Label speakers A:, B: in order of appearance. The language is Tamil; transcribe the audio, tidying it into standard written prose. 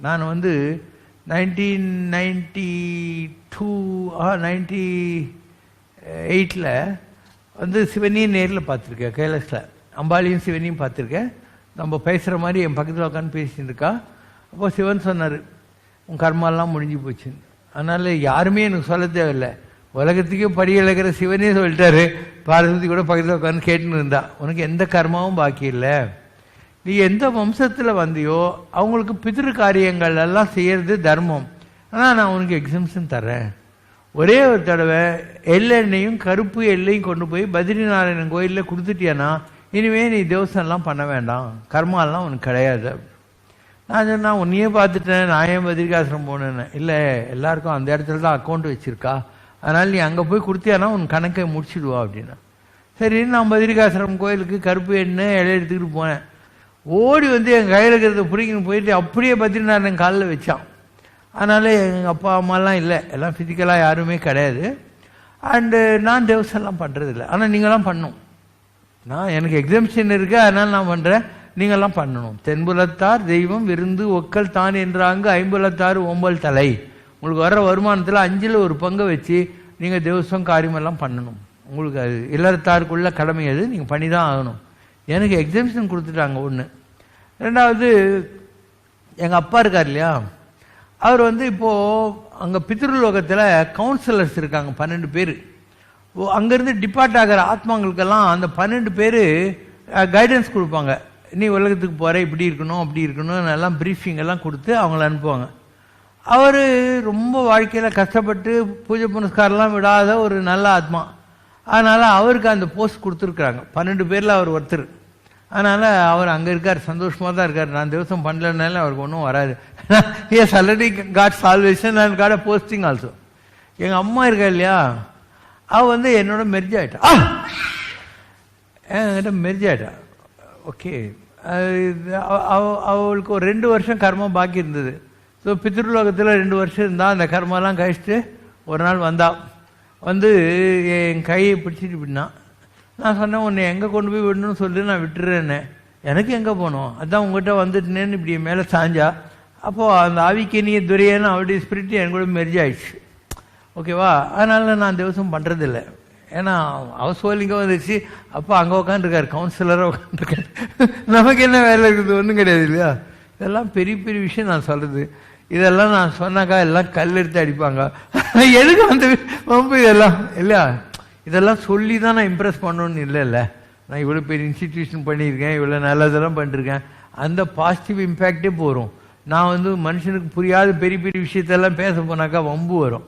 A: நான் வந்து 1992 98 வந்து சிவனையும் நேரில் பார்த்துருக்கேன். கைலாஸில் அம்பாளையும் சிவனையும் பார்த்துருக்கேன். நம்ம பேசுகிற மாதிரி என் பக்கத்தில் உட்காந்து பேசிட்டு இருக்கா. அப்போ சிவன் சொன்னார், உன் கர்மாலாம் முடிஞ்சு போச்சுன்னு. அதனால் யாருமே எனக்கு சொல்ல தேவையில்லை, உலகத்துக்கே படி இழக்கிற சிவனே சொல்லிட்டாரு. பார்வதி கூட பக்கத்தில் உட்காந்து கேட்டுன்னு இருந்தா, உனக்கு எந்த கர்மாவும் பாக்கி இல்லை. நீ எந்த வம்சத்தில் வந்தியோ அவங்களுக்கு பிதிரு காரியங்கள் எல்லாம் செய்யறது தர்மம். ஆனால் நான் உனக்கு எக்ஸம்ஷன் தரேன். ஒரே ஒரு தடவை எள்ளெண்ணையும் கருப்பு எல்லையும் கொண்டு போய் பத்ரிநாராயணன் கோயிலில் கொடுத்துட்டியானா இனிமேல் நீ தேவசம்லாம் பண்ண வேண்டாம், கர்மாலாம் உனக்கு கிடையாது. நான் சொன்னால் உன்னையே பார்த்துட்டேன், நான் ஏன் பத்ரிகாசிரம் போனேன்னு. இல்லை, எல்லாருக்கும் அந்த இடத்துல தான் அக்கௌண்ட் வச்சுருக்கா, அதனால் நீ அங்கே போய் கொடுத்தியானா உன் கணக்கை முடிச்சுடுவா அப்படின்னா. சரி, நான் பத்ரிகாசிரம் கோயிலுக்கு கருப்பு எண்ணெய் இலை எடுத்துக்கிட்டு போனேன். ஓடி வந்து என் கையில் இருக்கிறத பிடிக்கணும் போயிட்டு அப்படியே பத்ரிநாராயணன் காலில் வச்சான். அதனால் எங்கள் அப்பா அம்மாலாம் இல்லை, எல்லாம் ஃபிசிக்கலாக யாருமே கிடையாது. அண்டு நான் தேவசம்லாம் பண்ணுறதில்லை. ஆனால் நீங்களாம் பண்ணணும். எனக்கு எக்ஸாம்ஷன் இருக்குது, அதனால் நான் பண்ணுறேன், நீங்கள்லாம் பண்ணணும். தென்புலத்தார் தெய்வம் விருந்து ஒக்கல் தான் என்றாங்க, ஐம்புலத்தார் ஓம்பல் தலை. உங்களுக்கு வர்ற வருமானத்தில் 5ல் ஒரு பங்கை வச்சு நீங்கள் தேவசம் காரியமெல்லாம் பண்ணணும். உங்களுக்கு அது இல்லறத்தாருக்குள்ள கடமை, அது நீங்கள் பண்ணி தான் ஆகணும். எனக்கு எக்ஸாம்ஷன் கொடுத்துட்டாங்க ஒன்று. ரெண்டாவது, எங்கள் அப்பா இருக்கார் இல்லையா, அவர் வந்து இப்போது அங்கே பித்ருலோகத்தில் கவுன்சிலர்ஸ் இருக்காங்க 12 பேர். அங்கேருந்து டிபார்ட் ஆகிற ஆத்மாங்களுக்கெல்லாம் அந்த 12 பேர் கைடன்ஸ் கொடுப்பாங்க. நீ உலகத்துக்கு போகிற, இப்படி இருக்கணும் அப்படி இருக்கணும் எல்லாம் ப்ரீஃபிங் எல்லாம் கொடுத்து அவங்கள அனுப்புவாங்க. அவர் ரொம்ப வாழ்க்கையில் கஷ்டப்பட்டு பூஜை புனஸ்காரெலாம் விடாத ஒரு நல்ல ஆத்மா. அதனால் அவருக்கு அந்த போஸ்ட் கொடுத்துருக்குறாங்க. 12 பேரில் அவர் ஒருத்தர். அதனால் அவர் அங்கே இருக்கார், சந்தோஷமாக தான் இருக்கார். நான் தேவசம் பண்ணலனால அவருக்கு ஒன்றும் வராது. Yes already got salvation and got a posting also. எங்கள் அம்மா இருக்கா இல்லையா, அவள் வந்து என்னோட மெர்ஜ் ஆகிட்டா. என்கிட்ட மெர்ஜ் ஆகிட்டா. ஓகே, அவளுக்கு ஒரு 2 வருஷம் கர்மம் பாக்கி இருந்தது. ஸோ பித்ருலோகத்தில் 2 வருஷம் இருந்தால் அந்த கர்மாலாம் கழிச்சிட்டு ஒரு நாள் வந்து என் கையை பிடிச்சிட்டு விடனா. நான் சொன்னேன், உன்னை எங்கே கொண்டு போய் விடணும்னு சொல்லி நான் விட்டுறேன்னு. எனக்கு எங்கே போகணும், அதான் உங்கள்கிட்ட வந்துட்டுனேன்னு இப்படி மேலே சாஞ்சா. அப்போது அந்த ஆவிக்கேனிய துரையன்னு அவருடைய ஸ்பிரிட் என் கூட மெர்ஜ் ஆயிடுச்சு. ஓகேவா, அதனால நான் தேவசம் பண்ணுறதில்லை. ஏன்னா அவர் சோலிங்க வந்துச்சு. அப்போ அங்கே உட்காந்துருக்காரு, கவுன்சிலராக உட்காந்துருக்காரு. நமக்கு என்ன வேலை இருக்குது, ஒன்றும் கிடையாது இல்லையா. இதெல்லாம் பெரிய பெரிய விஷயம் நான் சொல்கிறது. இதெல்லாம் நான் சொன்னாக்கா எல்லாம் கல் எடுத்து அடிப்பாங்க. எதுக்கு அந்த வம்பு இதெல்லாம் இல்லையா. இதெல்லாம் சொல்லி தான் நான் இம்ப்ரெஸ் பண்ணணும்னு இல்லைல்ல. நான் இவ்வளோ பெரிய இன்ஸ்டிடியூஷன் பண்ணியிருக்கேன், இவ்வளோ நல்லதெல்லாம் பண்ணிருக்கேன், அந்த பாசிட்டிவ் இம்பேக்டே போகிறோம். நான் வந்து மனுஷனுக்கு புரியாத பெரிய பெரிய விஷயத்தெல்லாம் பேச போனாக்கா வம்பு வரும்.